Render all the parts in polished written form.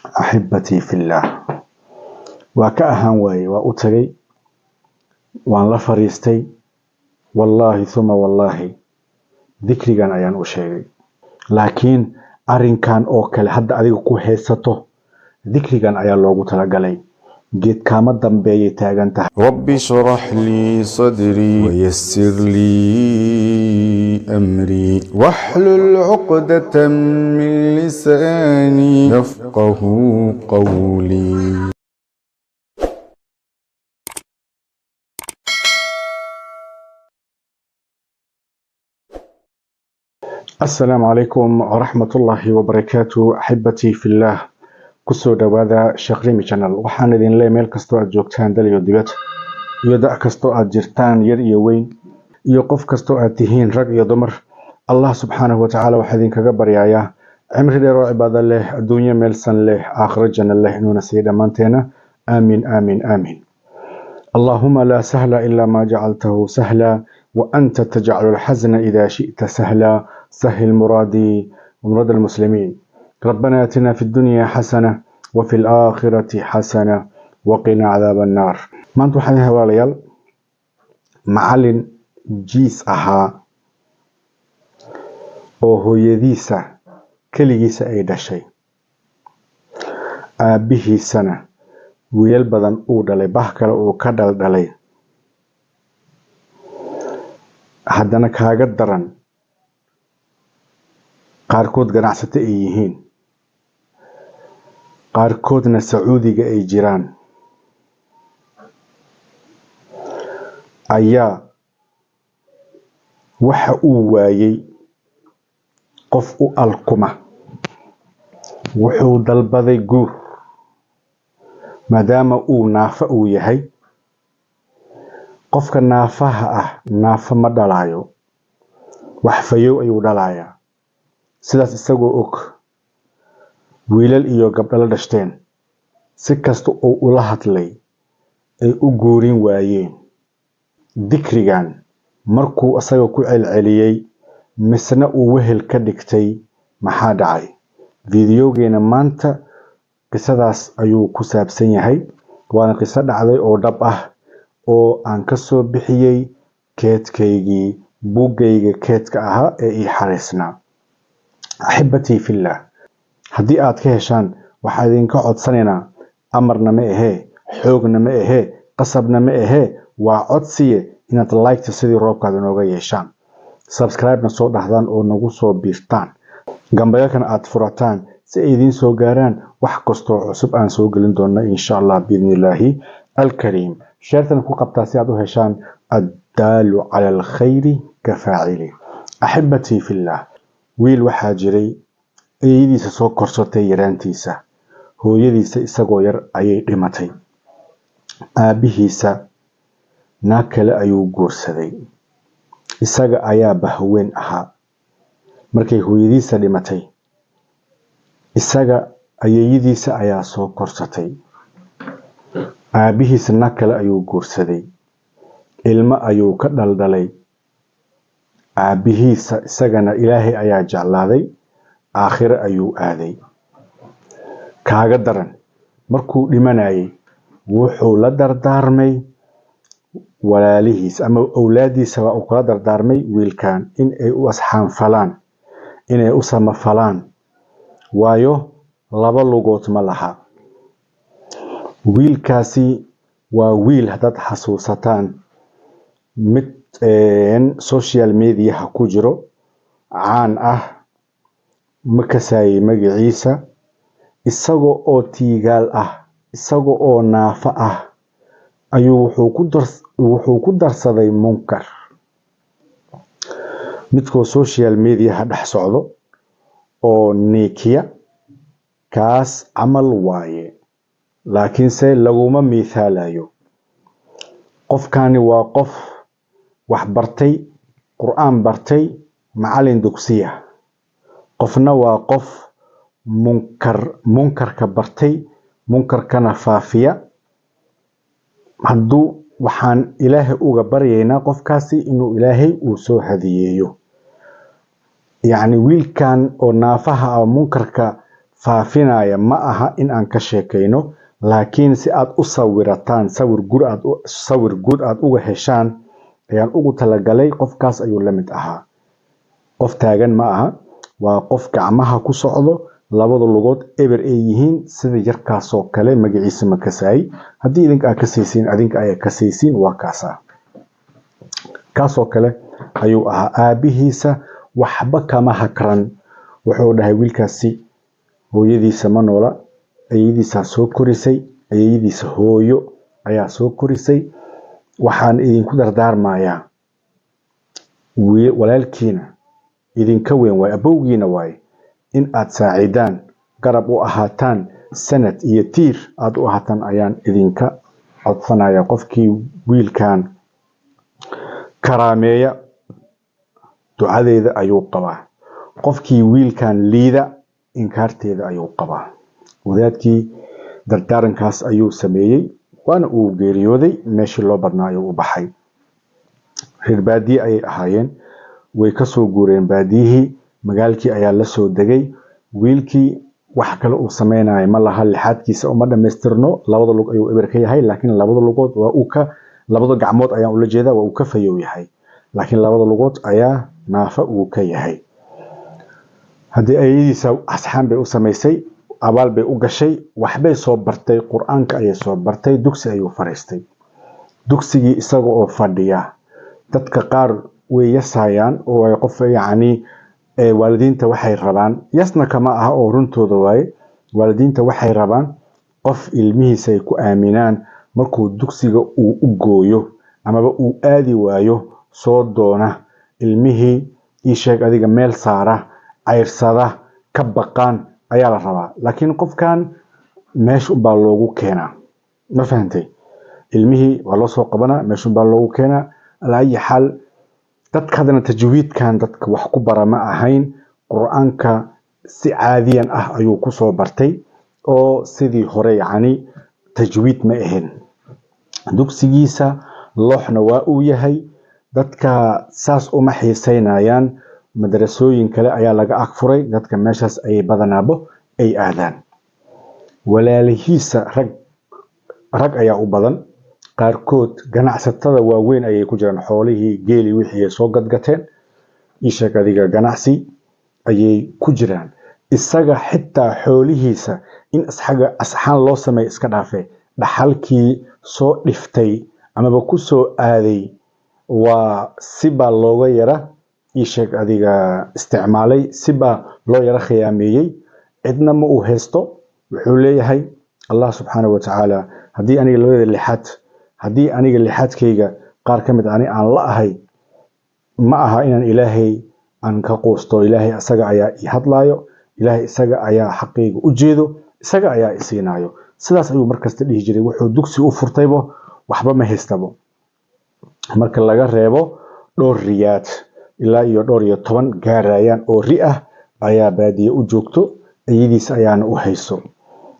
أحبتي في الله وكأهان واي وأتري وأن لا فريستي والله ثم والله ذكري كان أيان أشيري لكن أرين كان أوكل حد أديك كوهيسته ذكري كان أيان لوغو تلقلي جيت كامت دنبي تاغنته رب اشرح لي صدري ويسر لي أمري واحلل عقدة من لساني يفقه قولي. السلام عليكم ورحمة الله وبركاته. أحبتي في الله كسو دوادا شغريمي channel waxaan idin leeyahay meel kasto aad joogtaan dal iyo dibad iyo da' kasto aad jirtaan yar iyo weyn iyo qof kasto aad tihiin rag iyo dumar Allah subhanahu wa ta'ala waxa idin kaga baryayaa cimri dheer oo cibaado leh adduunyo meel san leh aakhiro janno leh inuu nasiiyo dhamaanteena aamin aamin aamin. اللهم لا سهل إلا ما جعلته سهلا وأنت تجعل الحزن إذا شئت سهلا سهل مرادي ومراد المسلمين. ربنا آتنا في الدنيا حسنة وفي الآخرة حسنة وقنا عذاب النار. ما أنتم حديث هواليال معلن جيس أها وهو يديسة كليسة أيدا شيء به سنة wiil badan uu dhalay bah kale uu ka dhalay haddana kaaga daran qaarkood ganacsato ay yihiin qaarkoodna Sacuudiga ay jiraan ayaa waxa uu waayay qof u alkuma wuxuu dalbaday guur maadaama uu naafa uu yahay qofka naafaha ah naafa ma dhalayo wax fayow ayuu dhalayaa sidaas isagoo og wiilal iyo gabdho la dhashteen si kasta oo ula hadlay ay u guurin waayeen dikrigan markuu asaga ku celceliyay misna uu wehel ka dhigtay maxaa dhacay fiidiyogeena maanta qisadaas ayuu ku saabsan yahay waana qiso dhacday oo dhab ah oo aan ka soo bixiyay keedkaygii buugayga keedka ahaa ee ii xariisnaa. Axibbatii fillah haddii aad ka heshaan waxaa idinka codsanaynaa amarna ma ahee xoogna ma ahee qasabna ma ahee waa codsiye inaad like sidii roobkaada inooga yeeshaan subscribe-na soo dhahdaan oo nagu soo biirtaan gambayalkana aad furataan si ay idin soo gaaraan wax kasto cusub aan soo gelin doona insha Allah biidnillaahi alkariim. sheertan ku qabtaa si aad u heshaan addaalu cala alkhayri ka faacili. axibbatii fillah wiil waxaa jiray eeyadiisa soo korsatay yaraantiisa hooyadiisa isagoo yar ayay dhimatay aabihiisa naag kale ayuu guursaday isaga ayaa bahween ahaa markay hooyadiisa dhimatay isaga ayeeyadiisa ayaa soo korsatay aabihiisa naag kale ayuu guursaday ilmo ayuu ka dhaldhalay aabihiisa isagana ilaahay ayaa jeclaaday aakhiro ayuu aaday kaaga daran markuu dhimanayay wuxuu la dardaarmay walaalihiis ama awlaadiisa waa uu kula dardaarmay wiilkan in ay u asxaan falaan inay u samafalaan waayo laba lugood ma laha wiilkaasi waa wiil haddaad xasuusataan mid social media ku jiro caan ah ma kasaayay magaciisa isagoo oo tiigaal ah isagoo oo naafa ah ayuu wuxuu ku darsaday munkar midkoo social media dhex socdo oo nikiya kaas camal waaye laakiinse laguma miisaalayo qofkani waa qof wax bartay qur'aan bartay macallin dugsiya qofna waa qof munkarka bartay munkarkana faafiya hadduu waxaan ilaahay uga baryaynaa qofkaasi inuu ilaahay uu soo hadiyeeyo يعني ويل كان أو نافها أو منكرك faafinaya ma aha in aan ka sheekayno, laakiin si aad u sawirataan sawir guud aad uga heshaan ayaan ugu talagalay. qofkaas ayuu la mid ahaa. qof taagan ma aha, waa qof gacmaha ku socdo, labada lugood eber ay yihiin, sida yarkaasoo kale. magaciisa ma kasaay, haddii idinka aad kasaysiin adinka ayaa kasaysiin, waa kaasa. kaasoo kale ayuu ahaa. aabihiisa waxba kama hakran. wuxuu dhahay wiilkaasi hooyadiisa ma noola, ayadiisa soo korisay, ayadiisa hooyo ayaa soo korisay. waxaan idinku dardaarmayaa walaalkiina idinka weyn waay, abowgiina waay, in aad saacidaan, garab u ahaataan, sanad iyo tiir aad u ahaataan ayaan idinka codsanaya. qofkii wiilkan karaameeya ducadeeda ayuu qabaa. qofkii wiilkan liida inkaarteeda ayuu qabaa. wadaadkii dardaarankaas ayuu sameeyey, waana uu geeriyooday. meeshii loo badnaa ayuu u baxay. reer baadiye ayay ahaayeen, way kasoo guureen baadiyihii, magaalkii ayaa la soo degay. wiilkii wax kale uu sameynaya ma laha, lixaadkiisa uma dhamaystirno, labada lug ayuu eber ka yahay, laakiin labada lugood labada gacmood ayaan ula jeedaa, waa uu ka fayow yahay, laakiin labada lugood ayaa naafa uu ka yahay. haddii ayadiisa asxaan bay u samaysay, abaal bay u gashay, waxbay soo bartay, qur-aanka ayay soo bartay, dugsi ayuu fariistay. dugsigii isaga oo fadhiya, dadka qaar way yasayaan oo ay qof waalidiinta waxay rabaan, yasna kama aha oo runtooda waaye. waalidiinta waxay rabaan qof ilmihiisa ay ku aaminaan, markuu dugsiga uu u gooyo amaba uu aadi waayo, soo doona ilmihii ii sheeg adiga meel saara, cayrsada, ka baqaan ayaa la rabaa. laakiin qofkan meesha baa loogu keenaa, ma fahantay? ilmihii waa loo soo qabanaa, meesha baa loogu keenaa. ala ayi xaal, dadka hadana tajwiidkan dadka wax ku bara ma ahayn. qur-aanka si caadiyan ah ayuu ku soo bartay, oo sidii hore tajwiid ma ahayn. dugsigiisa looxna waa uu yahay. dadka saas uma xiisaynayaan. madrasooyin kale ayaa laga agfuray, dadka meeshaas ayay badanaabo ay aadaan. walaalihiisa rag ayaa u badan, qaarkood ganacsatada waaweyn ayay ku jiraan. xoolihii geeli wixii ay soo gadgateen, ii sheeg adiga ganacsi ayay ku jiraan. isaga xitaa xoolihiisa in asxaan loo sameeyo iska dhaafe, dhaxalkii soo dhiftay amaba ku soo aaday, waa sibaa looga yara ii sheeg adiga isticmaalay, sibaa loo yara khiyaameeyey. cidna ma uu haysto. wuxuu leeyahay allah subxaanahu watacaala, haddii aniga lixaadkayga qaar ka mid ani aan la ahay, ma aha inaan ilaahay aan ka quusto. ilaahay isaga ayaa ii hadlaayo, ilaahay isaga ayaa xaqayga u jeedo, isaga ayaa isiinayo. sidaas ayuu markasta dhihi jiray. wuxuu dugsi u furtaybo waxba ma haystabo, marka laga reebo dhowr riyaad ilaa iyo dhowr iyo 10 gaarayaan oo ri ah ayaa baadiye u joogto, ayadiisa ayaana u hayso.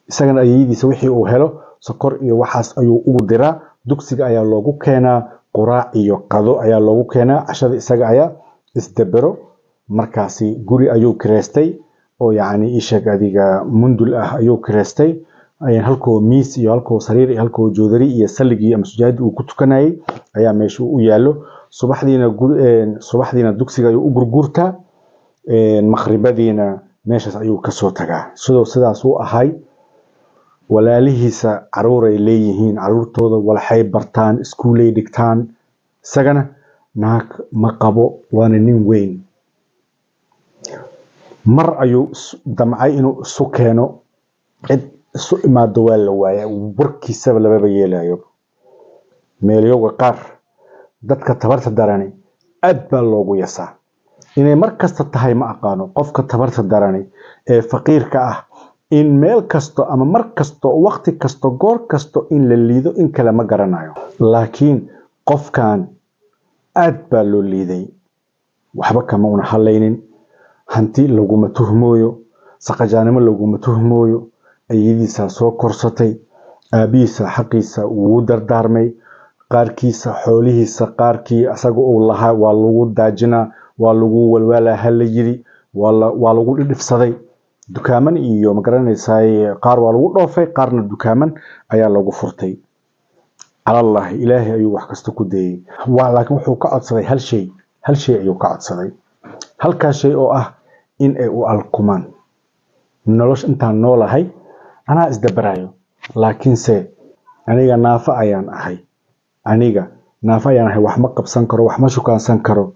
isagana ayadiisa wixii uu helo sokor iyo waxaas ayuu ugu diraa. dugsiga ayaa loogu keenaa quraac iyo qado ayaa loogu keenaa. cashada isaga ayaa isdabero. markaasi guri ayuu kireystay oo ii sheeg adiga mundul ah ayuu kireystay. halkoo miis iyo halkoo sariir iyo halkoo joodari iyo saligii ama sujaadi uu ku tukanayay ayaa meesha u yaalo. subaxdiina dugsiga ayuu u gurgurtaa, maqribadiina meeshaas ayuu kasoo tagaa. sidaas uu ahay. walaalihiisa caruuray leeyihiin, caruurtooda waxay bartaan, iskuulay dhigtaan. isagana naag ma qabo, waana nin weyn. mar ayuu damcay inuu isu keeno, cid isu imaado waa la waaya, warkiisaba lababa yeelayo. meelyowga qaar dadka tabarta darani aad baa loogu yasaa. inay mar kasta tahay ma aqaano. qofka tabarta darani ee faqiirka ah, in meel kasto ama mar kasto, waqti kasto, goor kasto in la liido in kale ma garanayo. laakiin qofkan aad baa loo liiday. waxba kama una halaynin. hanti laguma tuhmooyo, saqajaanimo laguma tuhmooyo. ayadiisa soo korsatay, aabihiisa xaqiisa wuu dardaarmay. qaarkiisa xoolihiisa qaarkii asaga uu lahaa waa lagu daajinaa, waa lagu walwaalaa hala yiri, waa lagu dhidhifsaday. dukaaman iyo magaranaysaa qaar waa lagu dhoofay qaarna dukaaman ayaa lagu furtay على الله إلهي أيو وحكستو كدي ولكن وحو كعدسدي هل شيء أيو كعدسدي هل كشيء أو إن أو الكمان نلوش إنتان نولا هاي أنا إزدبرايو لكن أنيغا نافع أيان أهي أنيغا نافع أيان أهي وحما قبسان كرو وحما شوكان سان كرو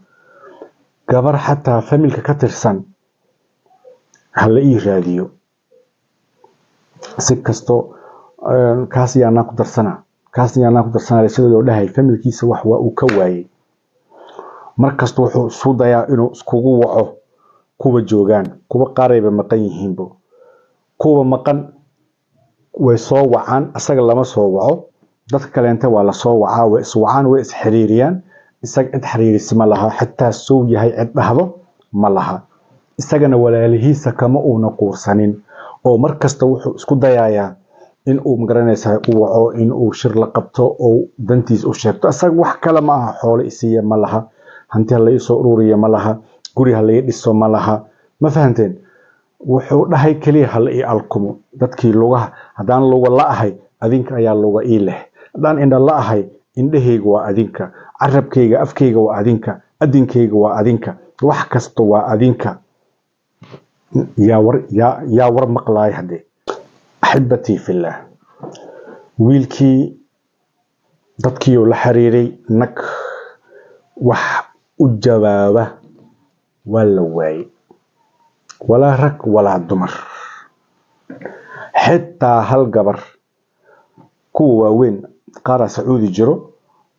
قبر حتى فاميلك كتر سان هل إيه راديو سكستو كاسي أنا قدر سنة kaasna anaa ku darsanay sida loo dhahay familkiisa wax waa uu ka waayay markasta wuxuu soo dayaa inuu iskugu waco kuwa joogan kuwa qaarayba maqan yihiinbo kuwa maqan way soo wacaan asaga lama soo waco dadka kale inta waa la soo wacaa way is wacaan way is xiriiriyaan isaga cid xiriirisa ma laha xitaa soo yahay cid dhahdo ma laha isagana walaalihiisa kama uuna quursanin oo markasta wuxuu isku dayayaa in uu magaranaysaa uu waco in uu shir la qabto oo dantiis u sheegto asaga wax kale ma aha xoolo isiya ma laha hanti la isoo ururiyo ma laha guri la dhiso ma laha ma fahanteen wuxuu dhahay kaliya hal ii alkumo dadkii lugaha hadaan luga la ahay adinka ayaa luga ii leh hadaan indha la ahay indhahayga waa adinka carabkayga afkayga waa adinka adinkayga waa adinka wax kasta waa adinka yaa war maqlaay hadee أحبتي في الله ويلكي dadkii la xiriiray nag wax u jawaaba wala way wala rag wala dumar xitaa hal gabar kuwa weyn qaar Sacuudi jiro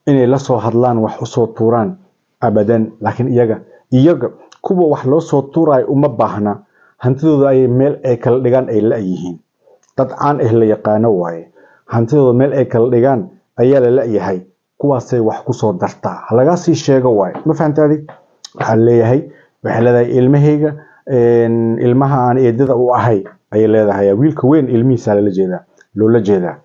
inay la soo hadlaan wax u soo tuuraan abadan laakiin iyaga kuwa wax loo soo tuuray uma baahna hantidooda ay meel ay kala dhigaan ay la yihiin dad aan la yaqaano waaye hantidooda meel ay kala dhigaan ayaa la yahay kuwaasay wax ku soo dartaa laga sii sheego waaye ma fahantaadi waxa leeyahay waxa leedahay ilmahayga ilmaha aan eedada u ahay ay leedahay wiilka weyn ilmihiisa la jeedaa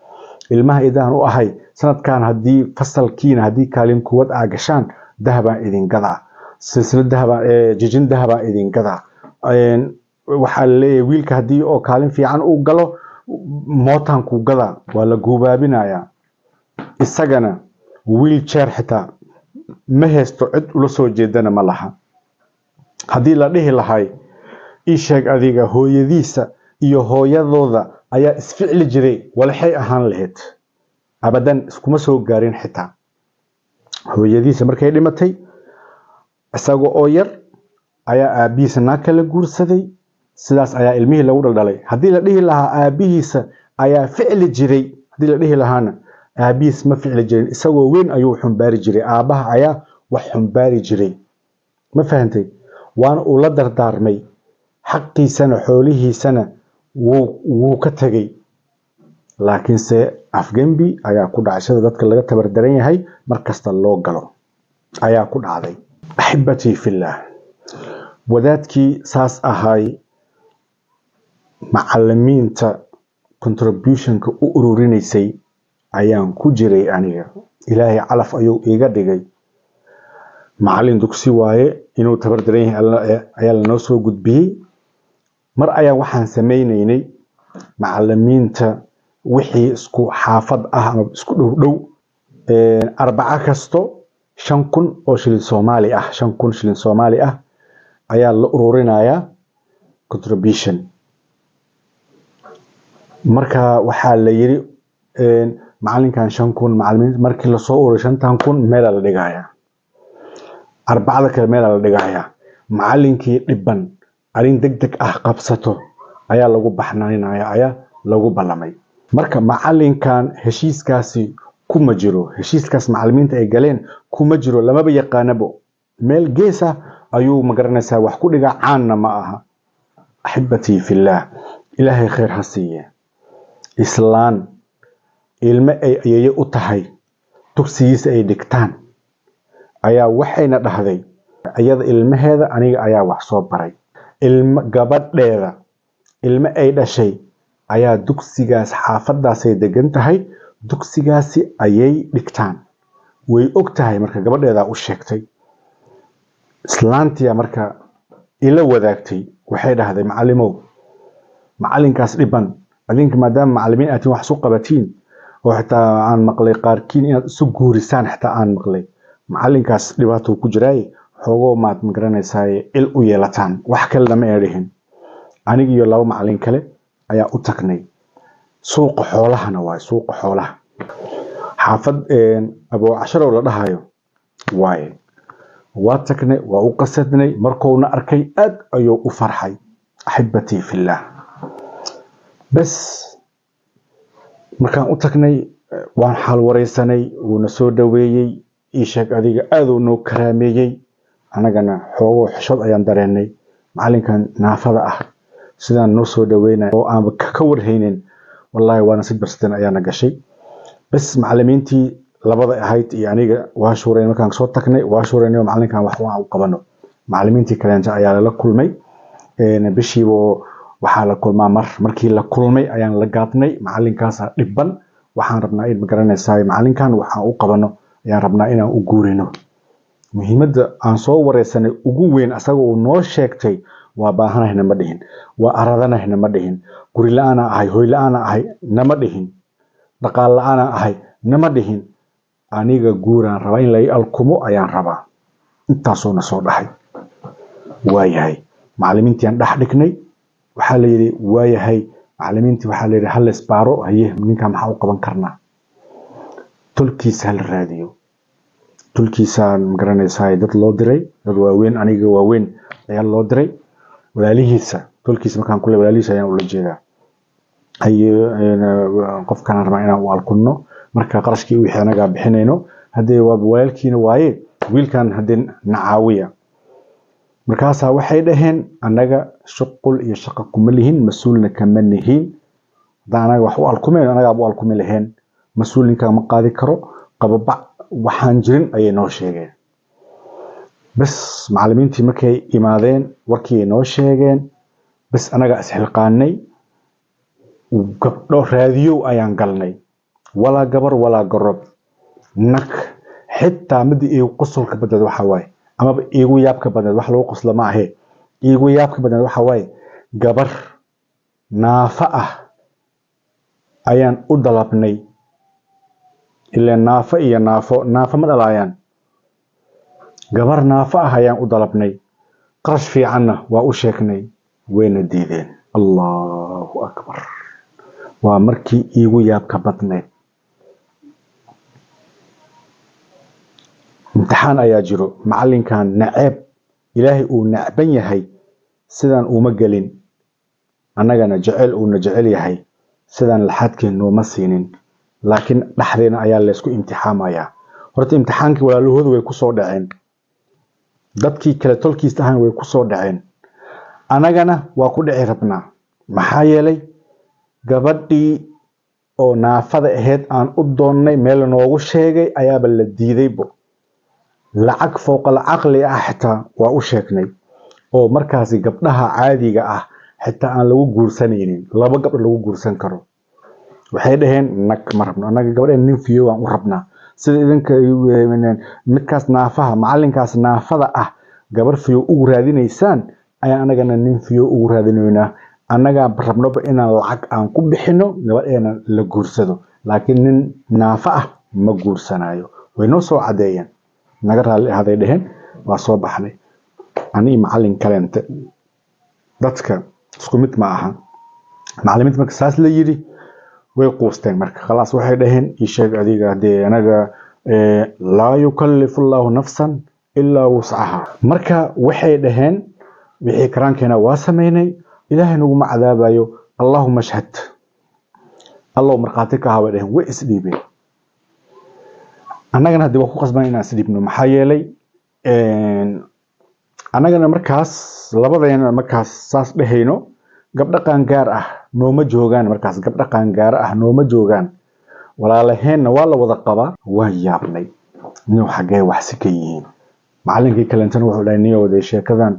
ilmaha eedahan u ahay sanadkan hadii fasalkiina hadii kaalin kuwad aagashaan dahabaan idin gadaa silsilad dahaba jijin dahaba idin gadaa waxa leeyahay wiilka hadii oo kaalin fiican uu galo mootan ku gada waa la guubaabinaya isagana wheelchair xitaa ma haysto cid ula soo jeedana ma laha hadii la dhihi lahay ii sheeg adiga hooyadiisa iyo hooyadooda ayaa isficli jiray walaxay ahaan lahayd abadan iskuma soo gaarin xitaa hooyadiisa markay dhimatay isaga oo yar ayaa aabihiisa kala guursaday sidaas ayaa ilmihii lagu dhaldhalay hadii la dhihi lahaa aabihiisa ayaa ficli jiray hadii la dhihi lahaana aabihiis ma ficli jirin isagoo weyn ayuu xumbaari jiray aabaha ayaa wax xumbaari jiray ma fahantay waan uu la dardaarmay xaqiisana xoolihiisana wuu ka tagay laakiin se afgambi ayaa ku dhacay dadka laga tabar daran yahay markasta loo galo ayaa ku dhacday ahibati fillah wadaadkii saas ahay macallimiinta contributionka u ururinaysay ayaan ku jiray aniga ilaahay calaf ayuu iga dhigay macallin dugsi waaye inuu tabar daran yahay ayaa la noo soo gudbiyay mar ayaa waxaan sameeynay macallimiinta wixii isku xaafad ah ama isku dhow arbaca kasto 5,000 oo shilin Soomaali ah 5,000 shilin Soomaali ah ayaa la ururinaya contribution marka waxa la yiri macallinkan 5,000 macallimiin markii la soo ururiyo 5,000 meel la dhigaya arbacada kale meel la dhigaya macallinkii dhiban arin degdeg ah qabsato ayaa lagu baxnaanaya ayaa lagu ballamay marka macallinkan heshiiskaasi kuma jiro heshiiskaas macallimiinta ay galeen kuma jiro lamaba yaqaanabo meel geesa ayuu magaranaysaa wax ku dhiga caanna ma aha ahibati fillah ilaahay khair hasiye islaan ilma ay ayay u tahay dugsigiisa ay dhigtaan ayaa waxayna dhahday ayada ilmaheeda aniga ayaa wax soo baray ilma gabadheeda ilma ay dhashay ayaa dugsigaas xaafadaas ay degan tahay dugsigaasi ayay dhigtaan way og tahay marka gabadheeda u sheegtay islaantiya marka ila wadaagtay waxay dhahday macallimow macalinkaas dhiban adinka maadaama macallimiin aad wax soo qabatiin oo xitaa aan maqlay qaarkiin inaad isu guurisaan xitaa aan maqlay macalinkaas dhibaato ku jiray xoogoo maad magaranaysaa il u yeelataan wax kale lama eedhin aniga iyo laba macallin kale ayaa u tagnay suuqa xoolahana waa suuqa xoolaha xaafad Abu Casharo la dhahayo waaye waa tagnay waa u qasadnay markoona arkay aad ayuu u farxay axibati fillah bas markaan u tagnay waan xal wareysanay uuna soo dhaweeyay ii sheeg adiga aad uu noo karaameeyay anagana xoogo xishad ayaan dareenay macalinkan naafada ah sidaan noo soo dhaweynay oo aan ka warhaynin wallahi waana si barsten ayaana gashay bas macallimiintii labada ahayd iyo aniga waa shuureen markaan soo tagnay waa shuureen macalinkan wax waan u qabano macallimiintii kale ayaa la kulmay bishiibo waxaa la kulmaa markii la kulmay ayaan la gaadnay macalinkaas dhiban waxaan rabnaa in magaranaysaa macalinkan waxaan u qabano ayaan rabnaa inaan u guurino muhiimadda aan soo wareysanay ugu weyn asaga uu noo sheegtay waa baahanayna ma dhihin waa aradanayna ma dhihin guri la'aan ahay hooy la'aan ahay nama dhihin dhaqaal la'aan ahay nama dhihin aniga guuraan rabaa in la alkumo ayaan rabaa intaasoo na soo dhahay waayahay macallimiintii aan dhex dhignay waxaa la yiri waayahay macallimiintii waxaa la yiri hal isbaaro haye ninka maxaa u qaban karnaa tulkiisa hal raadiyo tulkiisaan magaranaysaa dad loo diray dad waaweyn aniga waaweyn ayaa loo diray walaalihiisa tulkiisa markaan kule walaalihiisa ayaan ula jeedaa haye qofkaan rabaa inaan u alkunno marka qarashkii wixii anaga bixinayno hadee waa walaalkiina waaye wiilkan hadee nacaawiya markaas waxay dhaheen anaga shaqul iyo shaqo kuma lihin mas'uulna kama nihin anaga wax u alkumeen anaga u alkumi lahayn mas'uulinka ma qaadi karo qababa waxaan jirin ayay noo sheegeen bas macallimiintii markay imaadeen warkii noo sheegeen bas anaga isxilqaanay gabdho raadiyo ayaan galnay wala gabar wala garob nak xitaa mid iyo qosolka badad waxa way ama iigu yaabka badad wax loo qoslo ma ahe iigu yaabka badad waxa way gabar naafa ah ayaan u dalabnay ilaa naafa iyo naafa ma dhalayaan gabar naafa ah ayaan u dalabnay qarash fiicanna waa u sheegnay wayna diideen Allahu akbar waa markii iigu yaabka badneed imtixaan ayaa jiro macalinkan naceeb ilaahay uu nacban yahay sidaan uma gelin annagana jecel uu jecel yahay sidaan laxadkeen nooma siinin laakiin dhaxdeena ayaa la isku imtixaamaya horta imtixaankii walaalahoodu way ku soo dhaceen dadkii kale tolkiis ahaan way ku soo dhaceen anagana waa ku dhici rabnaa maxaa yeelay gabadhii oo naafada ahayd aan u doonnay meel noogu sheegay ayaaba la diidaybo lacag fooq al-aqli ah xitaa waa u sheegnay oo markaasi gabdhaha caadiga ah xitaa aan lagu guursanaynin laba gabdho lagu guursan karo waxay dhaheen nag ma rabno anaga gabadheen nin fiyo waan u rabnaa sida idinka midkaas naafaha macalinkaas naafada ah gabar fiyo ugu raadinaysaan ayaa anagana nin fiyo ugu raadinaynaa anaga rabnoba inaan lacag aan ku bixino gabadheena la guursado laakiin nin naafa ah ma guursanayo way noo soo cadeeyeen naga raali ahaday dhaheen waa soo baxnay ani macallin kaleente dadka isku mid ma aha macallimiinta marka saas la yiri way quusteen marka khalaas waxay dhaheen ii sheeg adiga hadee anaga laa yukallifu Allahu nafsan illaa wus'aha marka waxay dhaheen wixii karaankeena waa sameynay ilaahay nagu ma cadaabayo Allahumma shahad Allah marqaati ka hawa dhaheen way isdhiibeen annagana hadii wax ku qasban inaan isdhiibno maxaa yeelay annagana markaas labadeena markaas saas dhahayno gabdha qaan gaar ah nooma joogaan markaas gabdha qaan gaar ah nooma joogaan walaalaheenna waa la wada qabaa waa yaabnay inuu xagee wax si ka yihiin macallinkii kalentana wuxuu dhahay niyo wada sheekadan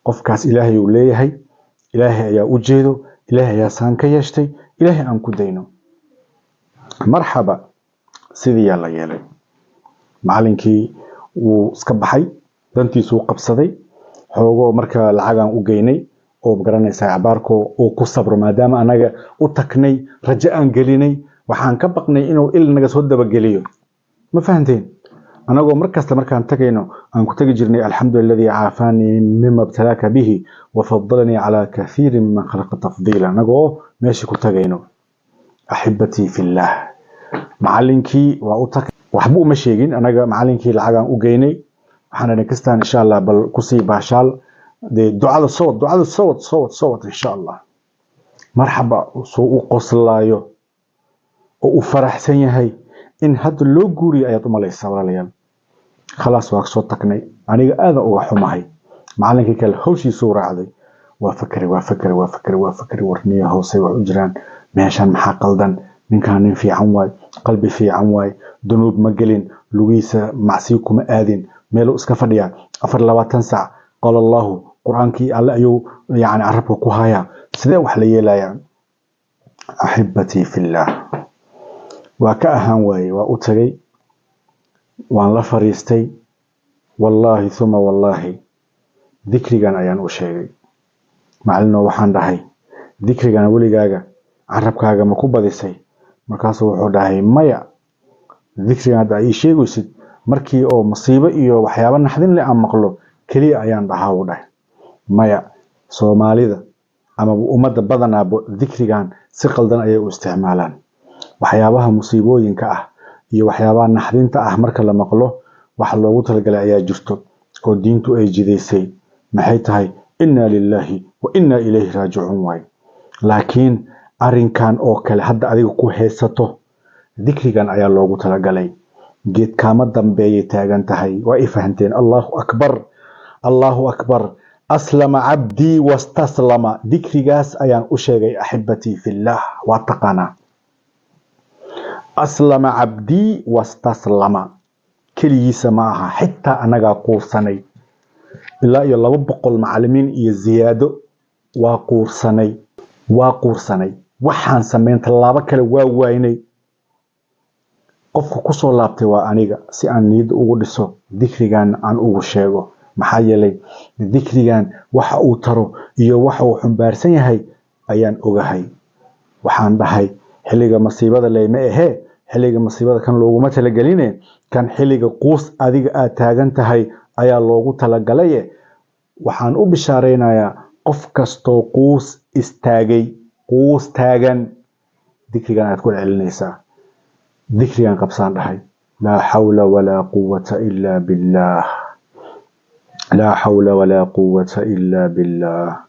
qofkaas ilaahay uu leeyahay ilaahay ayaa u jeedo ilaahay ayaa saan ka yeeshtay ilaahay aan ku dayno marxaba sidii yaa la yeelay macallinkii wuu iska baxay dantiisu qabsaday xoogoo marka lacagaan u geynay oo garanaysa cabaarko oo ku sabro maadaama anaga u taknay raja aan gelinay waxaan ka baqnay inuu il naga soo daba geliyo ma fahanteen anagoo markasta markaan tagayno aan ku tagi jirnay alxamdulillahi caafani mimma ibtalaka bihi wa faddalani ala kathirin mimman khalaqa tafdila anagoo meeshii ku tagayno axibbatii fillah macallinkii waa u tag waxba uma sheegin anaga macallinkii lacagaan u geynay waxaan idin kastaan insha allah bal kusii baashaal de ducada sawad insha allah marxaba soo u qoslaayo oo u faraxsan yahay in hadda loo guuriyo ayaad u malaysaa walaalayaal khalaas waa soo tagnay aniga aad uga xumahay macallinkii kale hawshiisu raacday waa fakari warniyo hoose wax u jiraan meeshan maxaa qaldan ninkan nin fiican waay qalbi fiican waay dunuub ma gelin lugiisa macsiyo kuma aadin meel iska fadhiya 24 saac qala allah quraankii alla ayuu yani carabka ku haya sidee wax la yeelayaa axibbatii fillah waa ka ahaan waaye waa u tagay waan la fariistay wallahi thumma wallahi dikrigan ayaan u sheegay macallino waxaan dhahay dikrigan waligaaga carabkaaga ma ku badisay markaasuu wuxuu dhahay maya dikrigan hadda ay sheegaysid markii oo musiibo iyo waxyaabo naxdin leh aan maqlo kaliya ayaan dhahaa u dhahay maya Soomaalida ama ummadda badanaa dikrigan si qaldan ayay u isticmaalaan waxyaabaha musiibooyinka ah iyo waxyaabaha naxdinta ah marka la maqlo waxa loogu talagalay ayaa jirto oo diintu ay jideysay maxay tahay inna lillahi wa inna ilayhi raaji'uun way laakiin arinkan oo kale hadda adiga ku heesato dikrigan ayaa loogu talagalay geed kaama dambeeyay taagan tahay waa ay fahanteen Allahu akbar aslama abdi wastaslama dikrigaas ayaan u sheegay axibbatii fillah wa taqana aslama abdi wastaslama kaligiisa ma aha xitaa anaga quursanay ilaa iyo 200 macallimiin iyo ziyaado waa quursanay waxaan sameyn talaabo kale waa waynay qofku ku soo laabtay waa aniga si aan niyad ugu dhiso dikrigan aan ugu sheego maxaa yeelay dikrigan waxa uu taro iyo waxa uu xumbaarsan yahay ayaan ogahay waxaan dhahay xilliga masiibada leeyma ahee xilliga masiibada kan looguma talageline kan xilliga quus adiga aad taagan tahay ayaa loogu talagalay waxaan u bishaareynayaa qof kasto quus taagan dikrigan aad ku celinaysaa dikrigan qabsaan dhahay la hawla wala quwwata illa billah la hawla wala quwwata illa billah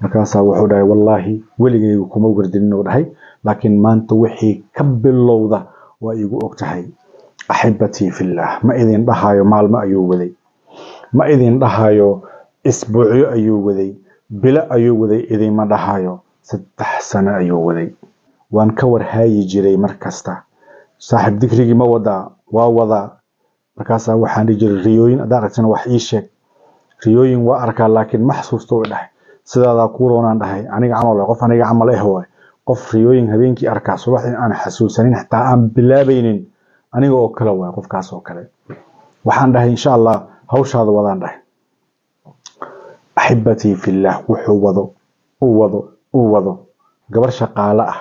markaasa wuxuu dhahay wallahi weligaygu kuma wardin oo dhahay laakiin maanta wixii ka bilowda waa igu ogtahay axibbatii fillah ma idin dhahayo maalmo ayuu waday ma idin dhahayo isbuucyo ayuu waday bilo ayuu waday idin dhahayo 3 sano ayuu waday waan ka warhaayi jiray markasta saaxib dikrigi ma wada markaasa waxaan jiray riyooyin adaragtana wax ii sheeg riyooyin waa arkaa laakiin ma xasuusto dhahay sidaada ku roonaan dhahay aniga camal waay qof riyooyin habeenkii arkaa subaxdii aan xasuusanin xitaa aan bilaabaynin aniga oo kale waay qofkaas oo kale waxaan dhahay insha Allah hawshaada wadaan dhahay axibbatii fillah wuxuu wado gabar shaqaale ah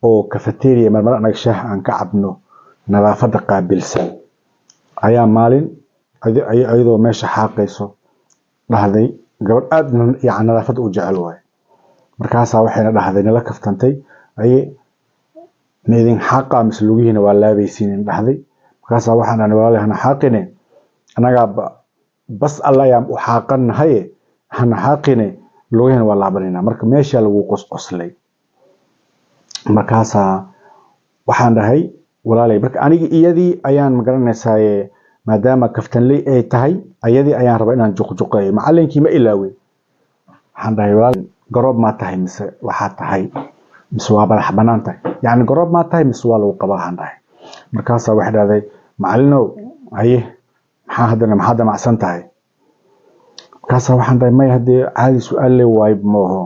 oo cafeteria marmar anaga shaah aan ka cabno nadaafada qaabilsan ayaa maalin ayadoo meesha xaaqayso dhahday gabar aad yani nadaafada u jecel waay markaas waxayna dhahday nala kaftantay ay needin xaqa mislugiina waa laabaysiin dhahday markaas waxaan aan walaalahana xaqine anaga bas alla ayaan u xaqanahay hana xaqine lugahana waa laabanina marka meesha lagu qosqoslay markaas waxaan dhahay walaalay marka aniga iyadii ayaan magaranaysaa maadaama kaftanley ay tahay ayadii ayaan rabaa inaan juqjuqeeyo macallinkii ma ilaaway waxaan dhahay walaal garoob ma tahay mise waxa tahay mise waa barax banaanta yani garoob ma tahay mise waa lagu qabaa waxaan dhahay markaas waxay dhahday macallino haye maxaa damacsan tahay markaas waxaan dhahay may hadii caadi su'aal le waay mooho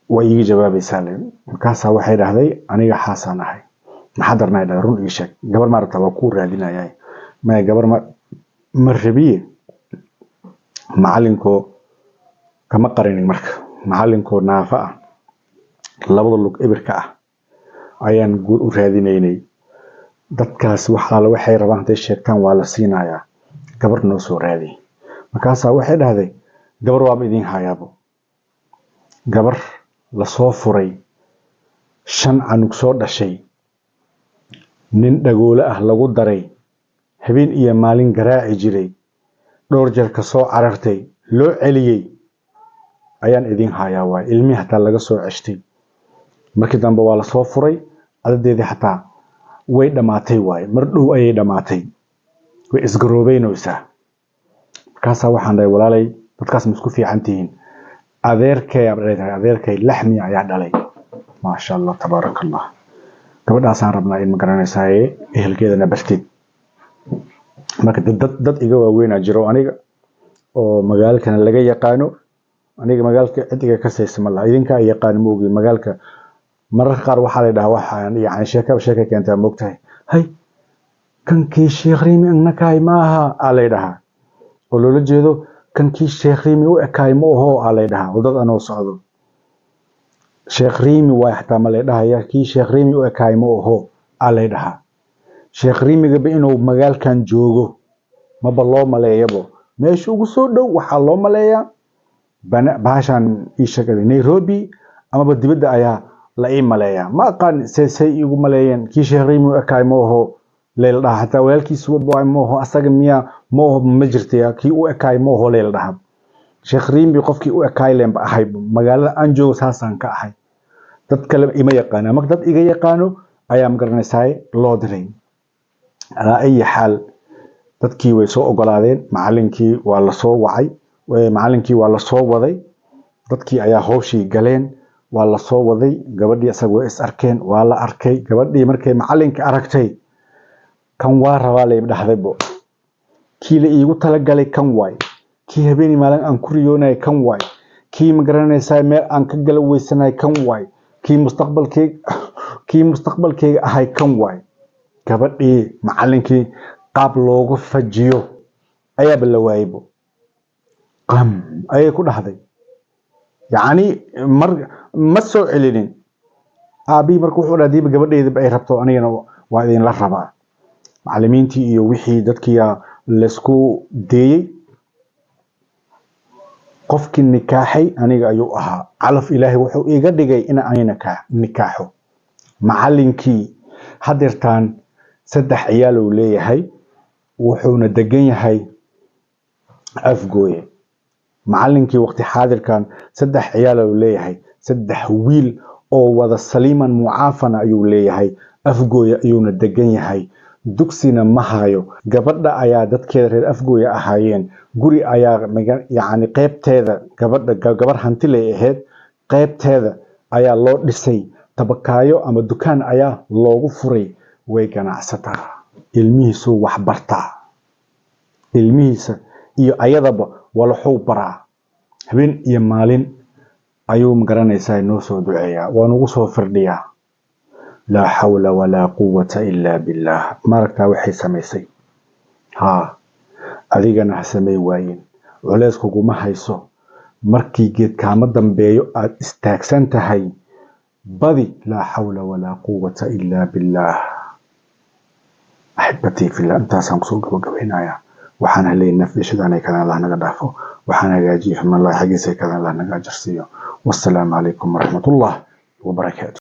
way iga jawaabaysaa markaas waxay dhahday aniga xaasan ahay maxaa darnay dhahay run ii sheeg gabar ma rabtaa waa ku raadinayaa may gabar ma rabiye macallinko kama qarinin marka macalinkoo naafa ah labada lug ibirka ah ayaan guur u raadinaynay dadkaas waxay rabaan intay sheegtaan waa la siinayaa gabar noo soo raadi markaasaa waxay dhahday gabar waaba idin hayaabo gabar la soo furay 5 canug soo dhashay nin dhagoole ah lagu daray habeen iyo maalin garaaci jiray dhowr jeer ka soo carartay loo celiyay ayaan idin hayaa waa ilmi hataa laga soo ceshtay markii dambe waa la soo furay adadeedii hataa way dhamaatay waay mar dhow ayay dhamaatay way isgaroobeynaysaa markaas waxaan dhahay walaalay dadkaas ma isku fiicantihiin adeerkay laxmi ayaa dhalay ma sha Allah tabarakallah gabadhaasaan rabnaa in ma garanaysaa ehelkeedana bartid marka dad iga waaweyn jiro aniga oo magaalkan laga yaqaano aniga magaalka cidiga ka saysan ma idinka yaqaan moogi magaalka mararka qaar waxa la dhahaa waxaan yani sheeka keenta moogtahay hay kankii Sheekh Rimi annakaay maaha alay dhahaa oo loola jeedo kankii Sheekh Rimi u ekaay ma oho alay dhahaa wadad anoo socdo Sheekh Rimi waa xataa ma lay dhahaa kii Sheekh Rimi u ekaay ma oho alay dhahaa Sheekh Rimi gaba inuu magaalkan joogo ma loo maleeyabo meesha ugu soo dhow waxa loo maleeyaa baashan ishaqada Nairobi ama dibadda ayaa la ii maleeyaa ma aqaan say igu maleeyeen kii Sheekh Rimi u ekaay ma oho leel dhaha hataa walaalkiisu waa ma oho asaga miya ma oho ma jirtay kii u ekaay ma oho leel dhaha Sheekh Rimi qofkii u ekaay leen ba ahay magaalada aan joogo saasan ka ahay dad kale ima yaqaan ama dad iga yaqaano ayaa ma garanaysaa loo diray ala ay xal dadkii way soo ogolaadeen macalinkii waa la soo wacay macalinkii waa la soo waday dadkii ayaa hawshii galeen waa la soo waday gabadhii asaga way is arkeen waa la arkay gabadhii markay macalinka aragtay kan waa rabaa la dhahdaybo kii la iigu tala galay kan waay kii habeenii maalin aan ku riyoonay kan waay kii ma garanaysaa meel aan ka gal weysanay kan waay kii mustaqbalkeyga ahay kan waay gabadhii macalinkii qaab loogu fajiyo ayaa la waaybo qam ayay ku dhahday yani ma soo celinin aabi markuu wuxuu dhaadiib gabadheeda ay rabto anigana waa idin la rabaa macallimiintii iyo wixii dadkii la isku deeyay qofkii nikaaxay aniga ayuu ahaa calaf ilaahi wuxuu iga dhigay in aan nikaaxo macallinkii hadeertaan 3 ciyaal uu leeyahay wuxuuna degan yahay afgooye macallinkii waqti xaadirkan 3 ciyaal uu leeyahay 3 wiil oo wada saliiman mucaafana ayuu leeyahay afgooye ayuuna degan yahay dugsina ma hayo gabadha ayaa dadkeeda reer afgooye ahaayeen guri ayaa yani qaybteeda gabar hanti leh ahayd qaybteeda ayaa loo dhisay tabakaayo ama dukaan ayaa loogu furay way ganacsataa ilmihiisu wax bartaa ilmihiisa iyo ayadaba walaxuu baraa habeen iyo maalin ayuu ma garanaysaa inoo soo duceeyaa waa nagu soo firdhiyaa لا حول ولا قوة إلا بالله ماركتا وحي سميسي أذيقنا حسمي واين وليسكو قوما هايسو مركي جيد كامدن بيو استاكسنت هاي بذي لا حول ولا قوة إلا بالله أحبتي في الله أنت سامسوك وقوينايا وحانا اللي نفلي شداني كان الله نقدافو وحانا جاجي من الله حقيسي كان الله نقاجرسيو والسلام عليكم ورحمة الله وبركاته.